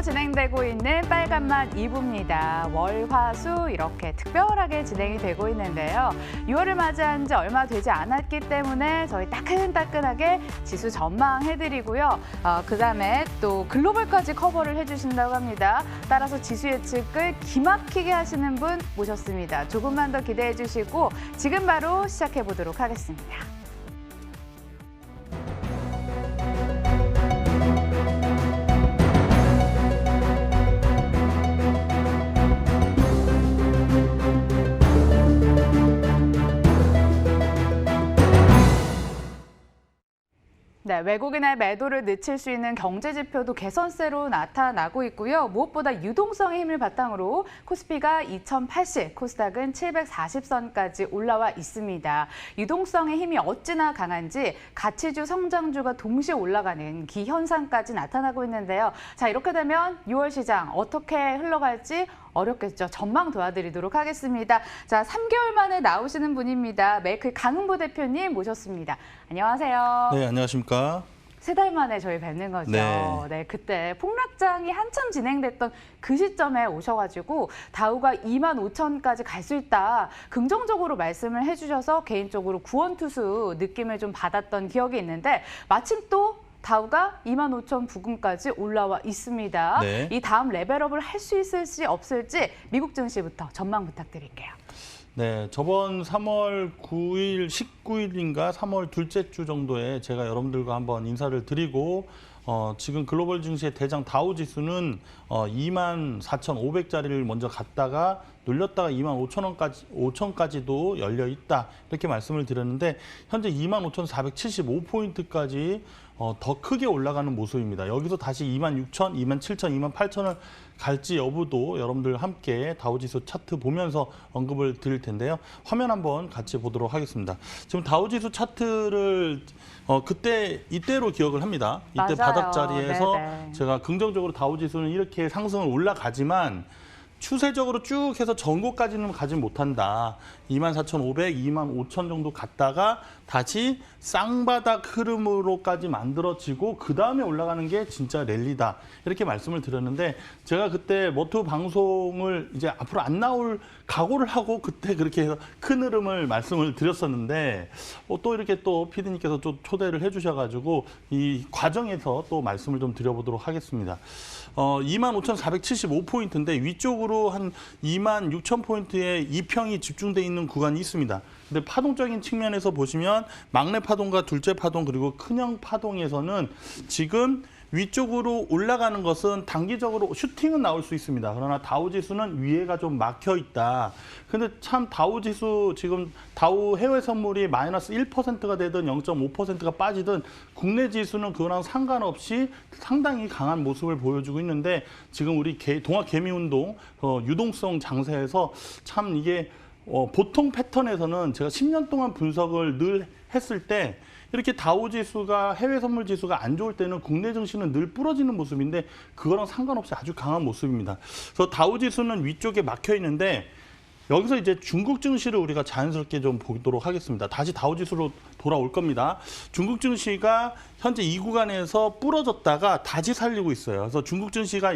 생방송으로 진행되고 있는 빨간맛 2부입니다. 월, 화, 수 이렇게 특별하게 진행이 되고 있는데요. 6월을 맞이한 지 얼마 되지 않았기 때문에 저희 따끈따끈하게 지수 전망해드리고요. 그다음에 또 글로벌까지 커버를 해주신다고 합니다. 따라서 지수 예측을 기막히게 하시는 분 모셨습니다. 조금만 더 기대해 주시고 지금 바로 시작해 보도록 하겠습니다. 네, 외국인의 매도를 늦출 수 있는 경제 지표도 개선세로 나타나고 있고요. 무엇보다 유동성의 힘을 바탕으로 코스피가 2080, 코스닥은 740선까지 올라와 있습니다. 유동성의 힘이 어찌나 강한지 가치주, 성장주가 동시에 올라가는 기현상까지 나타나고 있는데요. 자, 이렇게 되면 6월 시장 어떻게 흘러갈지 어렵겠죠. 전망 도와드리도록 하겠습니다. 자, 3개월 만에 나오시는 분입니다. 메이클 강은보 대표님 모셨습니다. 안녕하세요. 네, 안녕하십니까. 3달 만에 저희 뵙는 거죠. 네, 그때 폭락장이 한참 진행됐던 그 시점에 오셔가지고 다우가 25,000까지 갈 수 있다. 긍정적으로 말씀을 해주셔서 개인적으로 구원투수 느낌을 좀 받았던 기억이 있는데 마침 또 다우가 25,000 부근까지 올라와 있습니다. 네. 이 다음 레벨업을 할 수 있을지 없을지 미국 증시부터 전망 부탁드릴게요. 네, 저번 3월 9일, 19일인가 3월 둘째 주 정도에 제가 여러분들과 한번 인사를 드리고 지금 글로벌 증시의 대장 다우 지수는 24,500짜리를 먼저 갔다가 눌렸다가 25,000까지도 열려 있다. 이렇게 말씀을 드렸는데 현재 25,475포인트까지 더 크게 올라가는 모습입니다. 여기서 다시 26,000, 27,000, 28,000을 갈지 여부도 여러분들 함께 다우지수 차트 보면서 언급을 드릴 텐데요. 화면 한번 같이 보도록 하겠습니다. 지금 다우지수 차트를 그때 이때로 기억을 합니다. 이때 맞아요. 바닥 자리에서 네네. 제가 긍정적으로 다우지수는 이렇게 상승을 올라가지만 추세적으로 쭉 해서 전고까지는 가지 못한다. 24,500, 25,000 정도 갔다가 다시 쌍바닥 흐름으로까지 만들어지고 그 다음에 올라가는 게 진짜 랠리다. 이렇게 말씀을 드렸는데 제가 그때 모토 방송을 이제 앞으로 안 나올 각오를 하고 그때 그렇게 해서 큰 흐름을 말씀을 드렸었는데 또 이렇게 또 PD님께서 좀 초대를 해주셔가지고 이 과정에서 또 말씀을 좀 드려보도록 하겠습니다. 25,475포인트인데 위쪽으로 한 26,000포인트의 이평이 집중돼 있는 구간이 있습니다. 근데 파동적인 측면에서 보시면 막내 파동과 둘째 파동 그리고 큰형 파동에서는 지금 위쪽으로 올라가는 것은 단기적으로 슈팅은 나올 수 있습니다. 그러나 다우지수는 위에가 좀 막혀 있다. 근데 참 다우지수 지금 다우 해외 선물이 마이너스 1%가 되든 0.5%가 빠지든 국내 지수는 그거랑 상관없이 상당히 강한 모습을 보여주고 있는데 지금 우리 동학개미운동 유동성 장세에서 참 이게 보통 패턴에서는 제가 10년 동안 분석을 늘 했을 때 이렇게 다우지수가 해외 선물 지수가 안 좋을 때는 국내 증시는 늘 부러지는 모습인데 그거랑 상관없이 아주 강한 모습입니다. 그래서 다우지수는 위쪽에 막혀 있는데 여기서 이제 중국 증시를 우리가 자연스럽게 좀 보도록 하겠습니다. 다시 다우지수로 돌아올 겁니다. 중국 증시가 현재 이 구간에서 부러졌다가 다시 살리고 있어요. 그래서 중국 증시가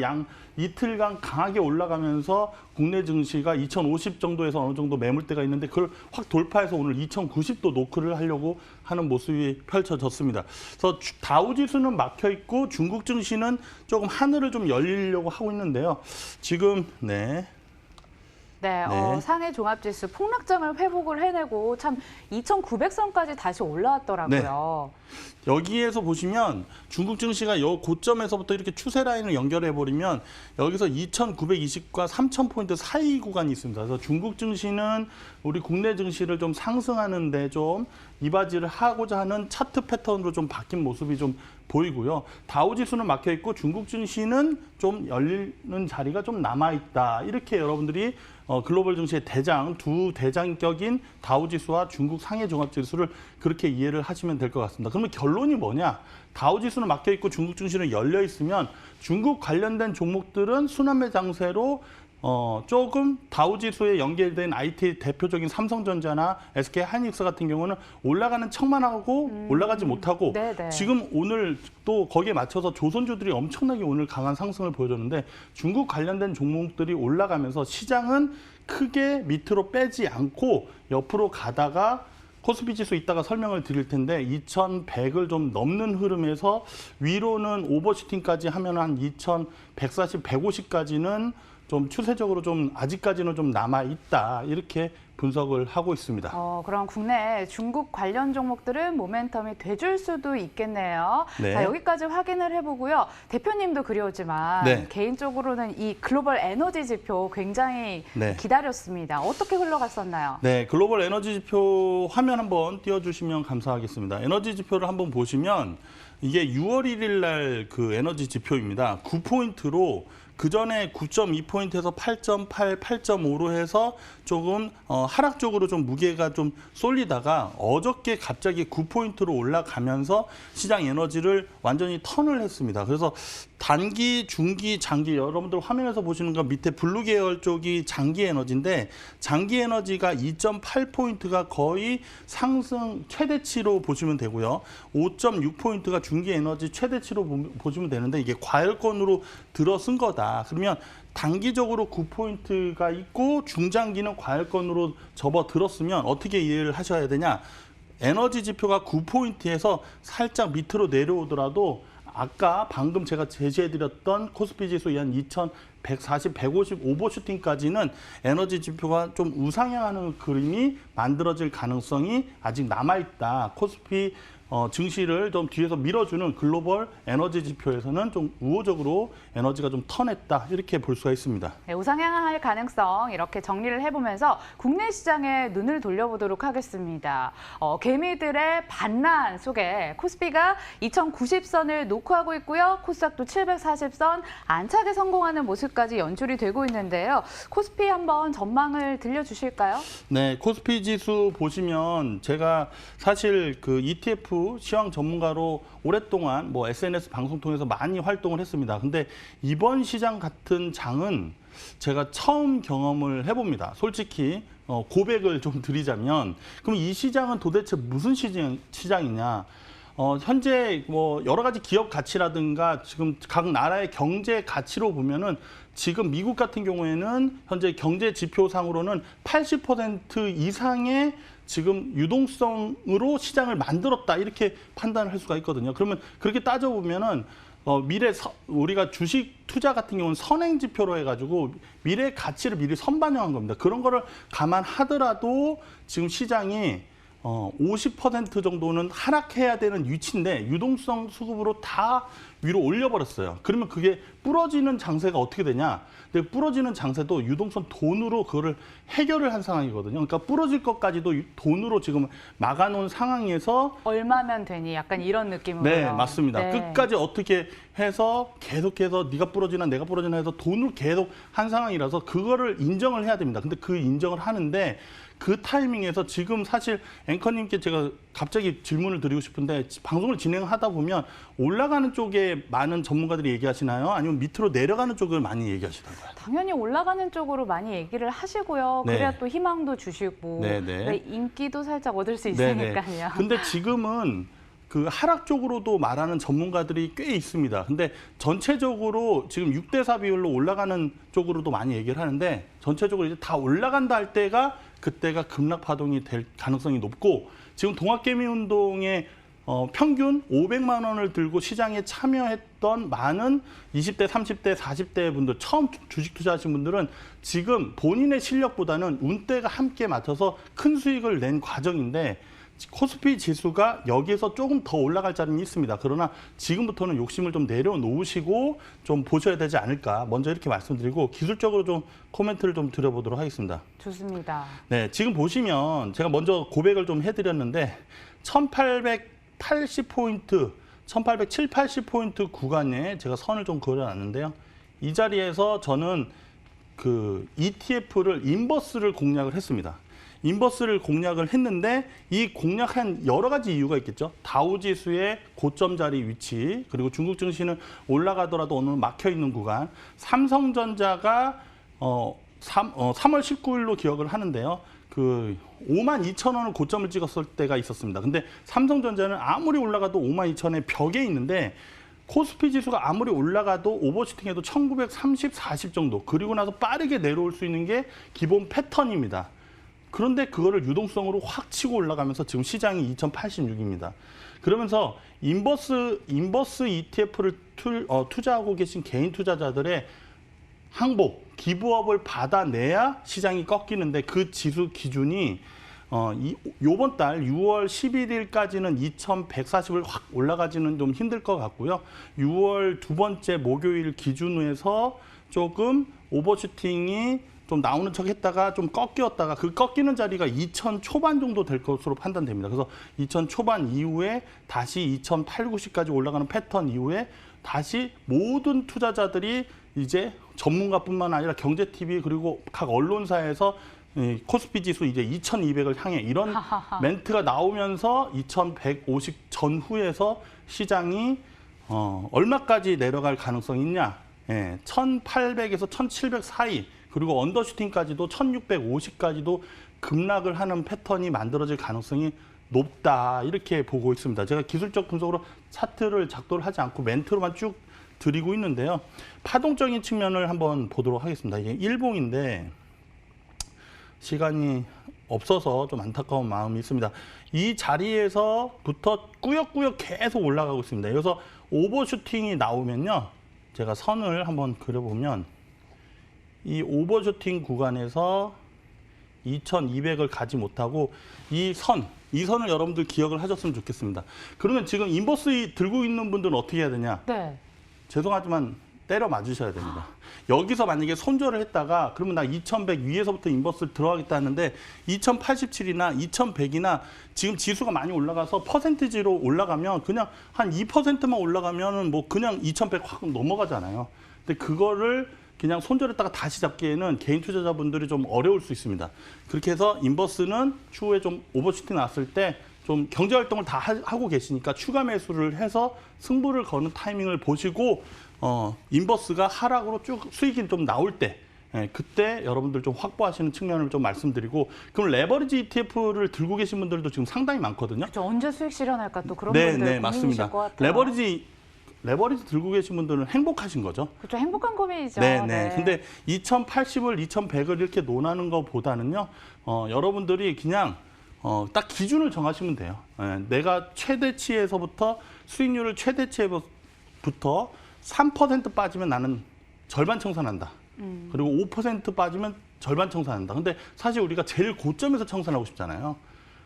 이틀간 강하게 올라가면서 국내 증시가 2050 정도에서 어느 정도 매물대가 있는데 그걸 확 돌파해서 오늘 2090도 노크를 하려고 하는 모습이 펼쳐졌습니다. 그래서 다우지수는 막혀 있고 중국 증시는 조금 하늘을 좀 열리려고 하고 있는데요. 지금 네, 네. 상해 종합지수 폭락장을 회복을 해내고 참 2,900선까지 다시 올라왔더라고요. 네. 여기에서 보시면 중국 증시가 요 고점에서부터 이렇게 추세 라인을 연결해 버리면 여기서 2,920과 3,000포인트 사이 구간이 있습니다. 그래서 중국 증시는 우리 국내 증시를 좀 상승하는데 좀 이바지를 하고자 하는 차트 패턴으로 좀 바뀐 모습이 좀 보이고요. 다우지수는 막혀 있고 중국 증시는 좀 열리는 자리가 좀 남아 있다. 이렇게 여러분들이 글로벌 증시의 두 대장격인 다우지수와 중국 상해 종합지수를 그렇게 이해를 하시면 될 것 같습니다. 그러면 결론이 뭐냐? 다우지수는 막혀 있고 중국 증시는 열려 있으면 중국 관련된 종목들은 순환매 장세로 조금 다우지수에 연결된 IT 대표적인 삼성전자나 SK하이닉스 같은 경우는 올라가는 척만 하고 올라가지 못하고 네네. 지금 오늘 또 거기에 맞춰서 조선주들이 엄청나게 오늘 강한 상승을 보여줬는데 중국 관련된 종목들이 올라가면서 시장은 크게 밑으로 빼지 않고 옆으로 가다가 코스피 지수 이따가 설명을 드릴 텐데 2100을 좀 넘는 흐름에서 위로는 오버슈팅까지 하면 한 2140, 150까지는 좀 추세적으로 좀 아직까지는 좀 남아 있다 이렇게 분석을 하고 있습니다. 그럼 국내 중국 관련 종목들은 모멘텀이 돼줄 수도 있겠네요. 네. 자, 여기까지 확인을 해보고요. 대표님도 그리웠지만 네. 개인적으로는 이 글로벌 에너지 지표 굉장히 네. 기다렸습니다. 어떻게 흘러갔었나요? 네, 글로벌 에너지 지표 화면 한번 띄워주시면 감사하겠습니다. 에너지 지표를 한번 보시면 이게 6월 1일 날 그 에너지 지표입니다. 9포인트로 그 전에 9.2포인트에서 8.8, 8.5로 해서 조금 하락 쪽으로 좀 무게가 좀 쏠리다가 어저께 갑자기 9포인트로 올라가면서 시장 에너지를 완전히 턴을 했습니다. 그래서 단기, 중기, 장기 여러분들 화면에서 보시는 거 밑에 블루 계열 쪽이 장기 에너지인데 장기 에너지가 2.8포인트가 거의 상승 최대치로 보시면 되고요. 5.6포인트가 중기 에너지 최대치로 보시면 되는데 이게 과열권으로 들어선 거다. 그러면 단기적으로 9포인트가 있고 중장기는 과열권으로 접어들었으면 어떻게 이해를 하셔야 되냐. 에너지 지표가 9포인트에서 살짝 밑으로 내려오더라도 아까 방금 제가 제시해드렸던 코스피 지수 한 2140, 150 오버슈팅까지는 에너지 지표가 좀 우상향하는 그림이 만들어질 가능성이 아직 남아있다. 코스피 증시를 좀 뒤에서 밀어주는 글로벌 에너지 지표에서는 좀 우호적으로 에너지가 좀 턴했다 이렇게 볼 수가 있습니다. 네, 우상향할 가능성 이렇게 정리를 해보면서 국내 시장에 눈을 돌려보도록 하겠습니다. 개미들의 반란 속에 코스피가 2090선을 노크하고 있고요. 코스닥도 740선 안착에 성공하는 모습까지 연출이 되고 있는데요. 코스피 한번 전망을 들려주실까요? 네, 코스피 지수 보시면 제가 사실 그 ETF 시황 전문가로 오랫동안 뭐 SNS 방송 통해서 많이 활동을 했습니다. 근데 이번 시장 같은 장은 제가 처음 경험을 해봅니다. 솔직히 고백을 좀 드리자면 그럼 이 시장은 도대체 무슨 시장이냐? 현재 뭐 여러 가지 기업 가치라든가 지금 각 나라의 경제 가치로 보면은 지금 미국 같은 경우에는 현재 경제 지표상으로는 80% 이상의 지금 유동성으로 시장을 만들었다 이렇게 판단을 할 수가 있거든요. 그러면 그렇게 따져보면은 우리가 주식 투자 같은 경우는 선행 지표로 해가지고 미래 가치를 미리 선반영한 겁니다. 그런 거를 감안하더라도 지금 시장이 50% 정도는 하락해야 되는 위치인데 유동성 수급으로 다 위로 올려버렸어요. 그러면 그게 부러지는 장세가 어떻게 되냐? 근데 부러지는 장세도 유동성 돈으로 그거를 해결을 한 상황이거든요. 그러니까 부러질 것까지도 돈으로 지금 막아놓은 상황에서 얼마면 되니? 약간 이런 느낌으로. 네, 맞습니다. 네. 끝까지 어떻게 해서 계속해서 네가 부러지나 내가 부러지나 해서 돈을 계속 한 상황이라서 그거를 인정을 해야 됩니다. 근데 그 인정을 하는데 그 타이밍에서 지금 사실 앵커님께 제가 갑자기 질문을 드리고 싶은데 방송을 진행하다 보면 올라가는 쪽에 많은 전문가들이 얘기하시나요? 아니면 밑으로 내려가는 쪽을 많이 얘기하시나요? 당연히 올라가는 쪽으로 많이 얘기를 하시고요. 네. 그래야 또 희망도 주시고 네, 인기도 살짝 얻을 수 있으니까요. 근데 지금은 그 하락 쪽으로도 말하는 전문가들이 꽤 있습니다. 근데 전체적으로 지금 6대4 비율로 올라가는 쪽으로도 많이 얘기를 하는데 전체적으로 이제 다 올라간다 할 때가 그때가 급락 파동이 될 가능성이 높고 지금 동학개미운동의 평균 500만 원을 들고 시장에 참여했던 많은 20대, 30대, 40대 분들, 처음 주식 투자하신 분들은 지금 본인의 실력보다는 운대가 함께 맞춰서 큰 수익을 낸 과정인데 코스피 지수가 여기에서 조금 더 올라갈 자리는 있습니다. 그러나 지금부터는 욕심을 좀 내려놓으시고 좀 보셔야 되지 않을까. 먼저 이렇게 말씀드리고 기술적으로 좀 코멘트를 좀 드려보도록 하겠습니다. 좋습니다. 네, 지금 보시면 제가 먼저 고백을 좀 해드렸는데 1880포인트, 1870, 80포인트 구간에 제가 선을 좀 그려놨는데요. 이 자리에서 저는 그 ETF를 인버스를 공략을 했습니다. 인버스를 공략을 했는데 이 공략한 여러 가지 이유가 있겠죠. 다우지수의 고점 자리 위치, 그리고 중국 증시는 올라가더라도 오늘 막혀 있는 구간, 삼성전자가 3월 19일로 기억을 하는데요. 그 52,000원을 고점을 찍었을 때가 있었습니다. 근데 삼성전자는 아무리 올라가도 52,000원의 벽에 있는데 코스피 지수가 아무리 올라가도 오버슈팅해도 1930, 40 정도. 그리고 나서 빠르게 내려올 수 있는 게 기본 패턴입니다. 그런데 그거를 유동성으로 확 치고 올라가면서 지금 시장이 2086입니다. 그러면서 인버스 ETF를 투자하고 계신 개인 투자자들의 항복, 기부업을 받아내야 시장이 꺾이는데 그 지수 기준이 요번 달 6월 11일까지는 2140을 확 올라가지는 좀 힘들 것 같고요. 6월 두 번째 목요일 기준으로 해서 조금 오버슈팅이 좀 나오는 척 했다가 좀 꺾였다가 그 꺾이는 자리가 2000 초반 정도 될 것으로 판단됩니다. 그래서 2000 초반 이후에 다시 2890까지 올라가는 패턴 이후에 다시 모든 투자자들이 이제 전문가뿐만 아니라 경제TV 그리고 각 언론사에서 코스피 지수 이제 2200을 향해 이런 멘트가 나오면서 2150 전후에서 시장이 얼마까지 내려갈 가능성이 있냐. 1800에서 1700 사이 그리고 언더슈팅까지도 1650까지도 급락을 하는 패턴이 만들어질 가능성이 높다 이렇게 보고 있습니다. 제가 기술적 분석으로 차트를 작도를 하지 않고 멘트로만 쭉 드리고 있는데요. 파동적인 측면을 한번 보도록 하겠습니다. 이게 일봉인데 시간이 없어서 좀 안타까운 마음이 있습니다. 이 자리에서부터 꾸역꾸역 계속 올라가고 있습니다. 그래서 오버슈팅이 나오면요. 제가 선을 한번 그려보면 이 오버슈팅 구간에서 2200을 가지 못하고 이 선을 여러분들 기억을 하셨으면 좋겠습니다. 그러면 지금 인버스 들고 있는 분들은 어떻게 해야 되냐? 네. 죄송하지만 때려 맞으셔야 됩니다. 여기서 만약에 손절을 했다가 그러면 나 2100 위에서부터 인버스를 들어가겠다 하는데 2087이나 2100이나 지금 지수가 많이 올라가서 퍼센티지로 올라가면 그냥 한 2%만 올라가면은 뭐 그냥 2100 확 넘어가잖아요. 근데 그거를 그냥 손절했다가 다시 잡기에는 개인 투자자분들이 좀 어려울 수 있습니다. 그렇게 해서 인버스는 추후에 좀 오버슈팅 났을 때 좀 경제활동을 다 하고 계시니까 추가 매수를 해서 승부를 거는 타이밍을 보시고 인버스가 하락으로 쭉 수익이 좀 나올 때 그때 여러분들 좀 확보하시는 측면을 좀 말씀드리고 그럼 레버리지 ETF를 들고 계신 분들도 지금 상당히 많거든요. 그렇죠. 언제 수익 실현할까 또 그런 네, 분들 네, 고민이실 맞습니다. 것 같아요. 레버리지 들고 계신 분들은 행복하신 거죠. 그렇죠. 행복한 고민이죠. 네. 근데 2080을 2100을 이렇게 논하는 것보다는요. 여러분들이 그냥 딱 기준을 정하시면 돼요. 내가 최대치에서부터 수익률을 최대치에부터 3% 빠지면 나는 절반 청산한다. 그리고 5% 빠지면 절반 청산한다. 근데 사실 우리가 제일 고점에서 청산하고 싶잖아요.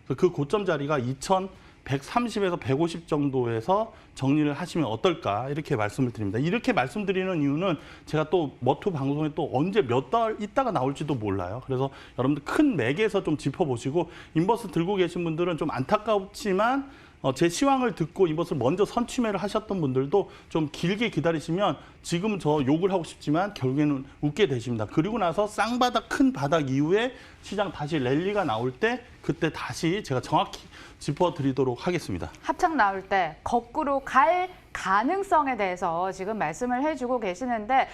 그래서 그 고점 자리가 2130에서 150 정도에서 정리를 하시면 어떨까 이렇게 말씀을 드립니다. 이렇게 말씀드리는 이유는 제가 또 머투 방송에 또 언제 몇 달 있다가 나올지도 몰라요. 그래서 여러분들 큰 맥에서 좀 짚어보시고 인버스 들고 계신 분들은 좀 안타깝지만 제 시황을 듣고 인버스를 먼저 선취매를 하셨던 분들도 좀 길게 기다리시면 지금 저 욕을 하고 싶지만 결국에는 웃게 되십니다. 그리고 나서 쌍바닥 큰 바닥 이후에 시장 다시 랠리가 나올 때 그때 다시 제가 정확히 짚어드리도록 하겠습니다. 합창 나올 때 거꾸로 갈 가능성에 대해서 지금 말씀을 해주고 계시는데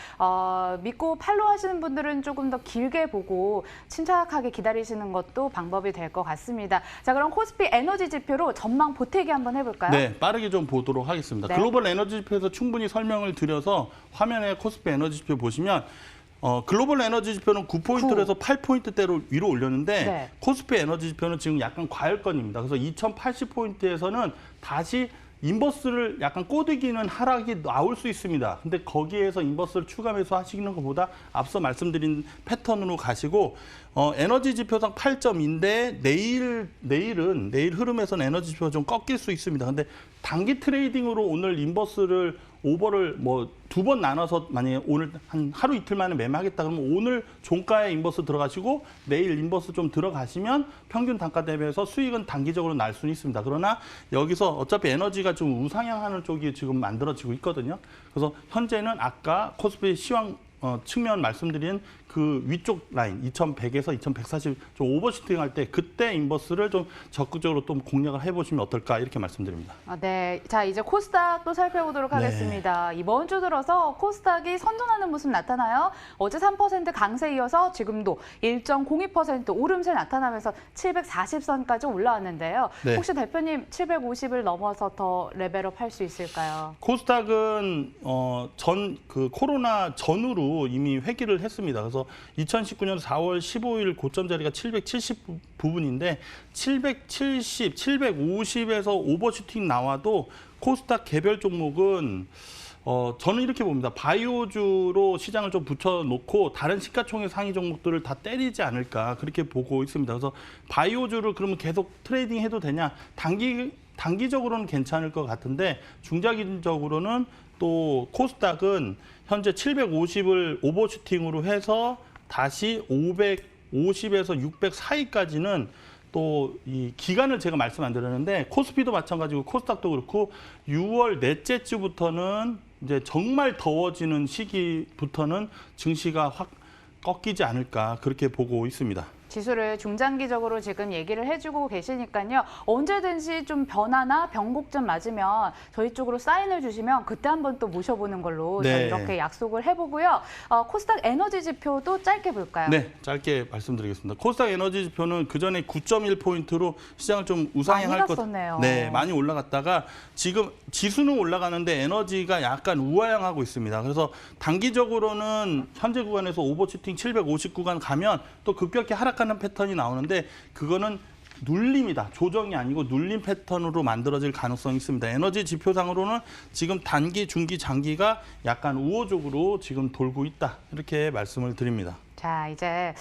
믿고 팔로우 하시는 분들은 조금 더 길게 보고 침착하게 기다리시는 것도 방법이 될 것 같습니다. 자, 그럼 코스피 에너지 지표로 전망 보태기 한번 해볼까요? 네, 빠르게 좀 보도록 하겠습니다. 네. 글로벌 에너지 지표에서 충분히 설명을 드려서 화면에 코스피 에너지 지표 보시면 글로벌 에너지 지표는 9포인트에서 8포인트대로 위로 올렸는데 네. 코스피 에너지 지표는 지금 약간 과열권입니다. 그래서 2080포인트에서는 다시 인버스를 약간 꼬드기는 하락이 나올 수 있습니다. 근데 거기에서 인버스를 추가 매수하시는 것보다 앞서 말씀드린 패턴으로 가시고 에너지 지표상 8점인데 내일 흐름에서는 에너지 지표가 좀 꺾일 수 있습니다. 근데 단기 트레이딩으로 오늘 인버스를 오버를 뭐 2번 나눠서 만약에 오늘 한 하루 이틀 만에 매매하겠다 그러면 오늘 종가에 인버스 들어가시고 내일 인버스 좀 들어가시면 평균 단가 대비해서 수익은 단기적으로 날 수는 있습니다. 그러나 여기서 어차피 에너지가 좀 우상향하는 쪽이 지금 만들어지고 있거든요. 그래서 현재는 아까 코스피 시황 측면 말씀드린 그 그 위쪽 라인 2100에서 2140 좀 오버슈팅 할 때 그때 인버스를 좀 적극적으로 좀 공략을 해보시면 어떨까 이렇게 말씀드립니다. 네, 자 이제 코스닥도 살펴보도록 하겠습니다. 이번 주 들어서 코스닥이 선전하는 모습 나타나요. 어제 3% 강세 이어서 지금도 1.02% 오름세 나타나면서 740선까지 올라왔는데요. 네. 혹시 대표님 750을 넘어서 더 레벨업 할 수 있을까요? 코스닥은 그 코로나 전후로 이미 회귀를 했습니다. 그래서 2019년 4월 15일 고점 자리가 770 부분인데 770, 750에서 오버슈팅 나와도 코스닥 개별 종목은 저는 이렇게 봅니다. 바이오주로 시장을 좀 붙여놓고 다른 시가총액 상위 종목들을 다 때리지 않을까 그렇게 보고 있습니다. 그래서 바이오주를 그러면 계속 트레이딩 해도 되냐? 단기적으로는 괜찮을 것 같은데 중장기적으로는 또 코스닥은 현재 750을 오버슈팅으로 해서 다시 550에서 600 사이까지는 또 이 기간을 제가 말씀 안 드렸는데 코스피도 마찬가지고 코스닥도 그렇고 6월 넷째 주부터는 이제 정말 더워지는 시기부터는 증시가 확 꺾이지 않을까 그렇게 보고 있습니다. 지수를 중장기적으로 지금 얘기를 해주고 계시니까요. 언제든지 좀 변화나 변곡점 맞으면 저희 쪽으로 사인을 주시면 그때 한번 또 모셔보는 걸로 네. 저희 이렇게 약속을 해보고요. 코스닥 에너지 지표도 짧게 볼까요? 네, 짧게 말씀드리겠습니다. 코스닥 에너지 지표는 그전에 9.1포인트로 시장을 좀 우상향할 많이 갔었네요. 네, 많이 올라갔다가 지금 지수는 올라가는데 에너지가 약간 우하향하고 있습니다. 그래서 단기적으로는 현재 구간에서 오버슈팅 750 구간 가면 또 급격히 하락하는 패턴이 나오는데 그거는 눌림이다. 조정이 아니고 눌림 패턴으로 만들어질 가능성이 있습니다. 에너지 지표상으로는 지금 단기, 중기, 장기가 약간 우호적으로 지금 돌고 있다. 이렇게 말씀을 드립니다. 자, 이제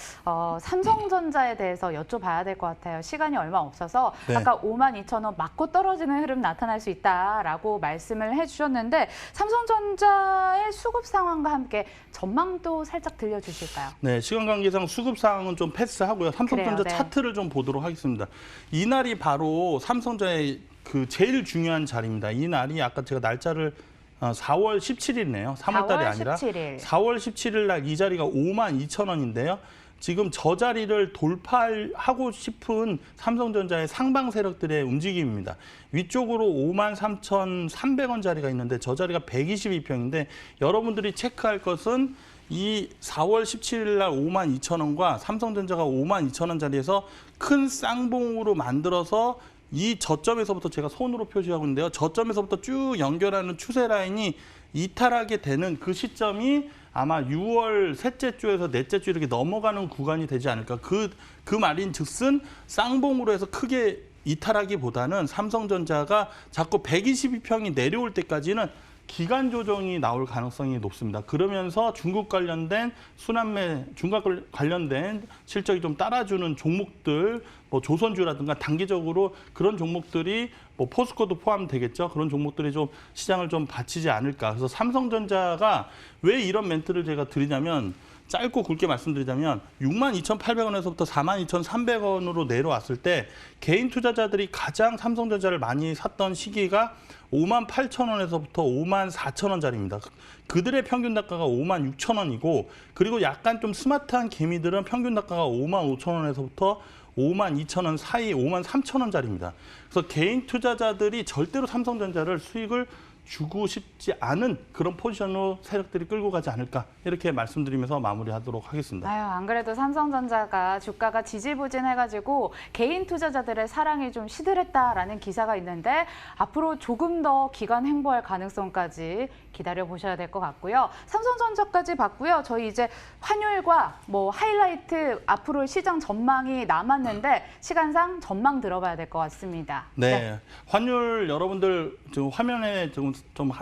삼성전자에 대해서 여쭤봐야 될 것 같아요. 시간이 얼마 없어서 네. 아까 52,000원 맞고 떨어지는 흐름 나타날 수 있다라고 말씀을 해주셨는데 삼성전자의 수급 상황과 함께 전망도 살짝 들려주실까요? 네, 시간 관계상 수급 상황은 좀 패스하고요. 삼성전자 그래요, 네. 차트를 좀 보도록 하겠습니다. 이날이 바로 삼성전자의 그 제일 중요한 자리입니다. 이날이 아까 제가 날짜를 4월 17일이네요. 3월 달이 아니라 17일. 4월 17일 날 이 자리가 52,000원인데요. 지금 저 자리를 돌파하고 싶은 삼성전자의 상방 세력들의 움직임입니다. 위쪽으로 53,300원 자리가 있는데 저 자리가 122평인데 여러분들이 체크할 것은 이 4월 17일 날 52,000원과 삼성전자가 52,000원 자리에서 큰 쌍봉으로 만들어서 이 저점에서부터 제가 손으로 표시하고 있는데요. 저점에서부터 쭉 연결하는 추세 라인이 이탈하게 되는 그 시점이 아마 6월 셋째 주에서 넷째 주 이렇게 넘어가는 구간이 되지 않을까. 그 말인 즉슨 쌍봉으로 해서 크게 이탈하기보다는 삼성전자가 자꾸 122평이 내려올 때까지는 기간 조정이 나올 가능성이 높습니다. 그러면서 중국 관련된 순환매, 중국 관련된 실적이 좀 따라주는 종목들, 뭐 조선주라든가 단기적으로 그런 종목들이 뭐 포스코도 포함되겠죠. 그런 종목들이 좀 시장을 좀 받치지 않을까. 그래서 삼성전자가 왜 이런 멘트를 제가 드리냐면 짧고 굵게 말씀드리자면 62,800원에서부터 42,300원으로 내려왔을 때 개인 투자자들이 가장 삼성전자를 많이 샀던 시기가 58,000원에서부터 54,000원짜리입니다. 그들의 평균 단가가 56,000원이고 그리고 약간 좀 스마트한 개미들은 평균 단가가 55,000원에서부터 52,000원 사이 53,000원짜리입니다. 그래서 개인 투자자들이 절대로 삼성전자를 수익을 주고 싶지 않은 그런 포지션으로 세력들이 끌고 가지 않을까 이렇게 말씀드리면서 마무리하도록 하겠습니다. 아유, 안 그래도 삼성전자가 주가가 지지부진해가지고 개인 투자자들의 사랑이 좀 시들했다라는 기사가 있는데 앞으로 조금 더 기간 횡보할 가능성까지 기다려보셔야 될 것 같고요. 삼성전자까지 봤고요. 저희 이제 환율과 뭐 하이라이트 앞으로 시장 전망이 남았는데 시간상 전망 들어봐야 될 것 같습니다. 네. 환율 여러분들 지금 화면에 좀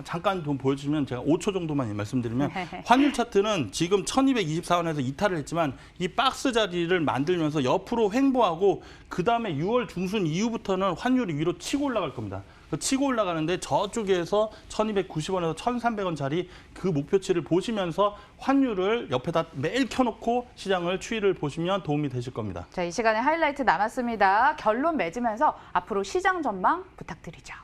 잠깐 좀 보여주시면 제가 5초 정도만 말씀드리면 환율 차트는 지금 1224원에서 이탈을 했지만 이 박스 자리를 만들면서 옆으로 횡보하고 그다음에 6월 중순 이후부터는 환율이 위로 치고 올라갈 겁니다. 치고 올라가는데 저쪽에서 1290원에서 1300원짜리 그 목표치를 보시면서 환율을 옆에다 매일 켜놓고 시장을 추이를 보시면 도움이 되실 겁니다. 자, 이 시간에 하이라이트 남았습니다. 결론 맺으면서 앞으로 시장 전망 부탁드리죠.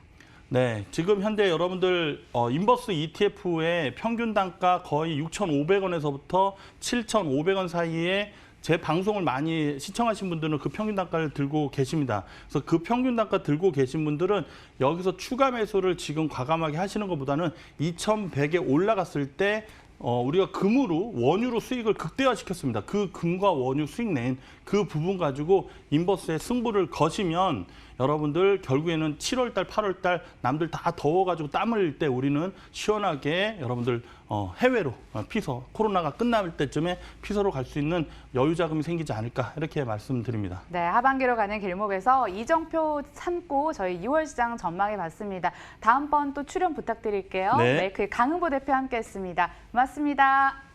네, 지금 현재 여러분들 인버스 ETF의 평균 단가 거의 6,500원에서부터 7,500원 사이에 제 방송을 많이 시청하신 분들은 그 평균 단가를 들고 계십니다. 그래서 그 평균 단가 들고 계신 분들은 여기서 추가 매수를 지금 과감하게 하시는 것보다는 2,100에 올라갔을 때 우리가 금으로 원유로 수익을 극대화시켰습니다. 그 금과 원유 수익 낸 그 부분 가지고 인버스의 승부를 거시면 여러분들 결국에는 7월 달, 8월 달 남들 다 더워가지고 땀 흘릴 때 우리는 시원하게 여러분들 해외로 피서 코로나가 끝날 때쯤에 피서로 갈 수 있는 여유 자금이 생기지 않을까 이렇게 말씀드립니다. 네, 하반기로 가는 길목에서 이정표 참고 저희 6월 시장 전망해 봤습니다. 다음번 또 출연 부탁드릴게요. 네. 메이크의 강은보 대표 함께했습니다. 고맙습니다.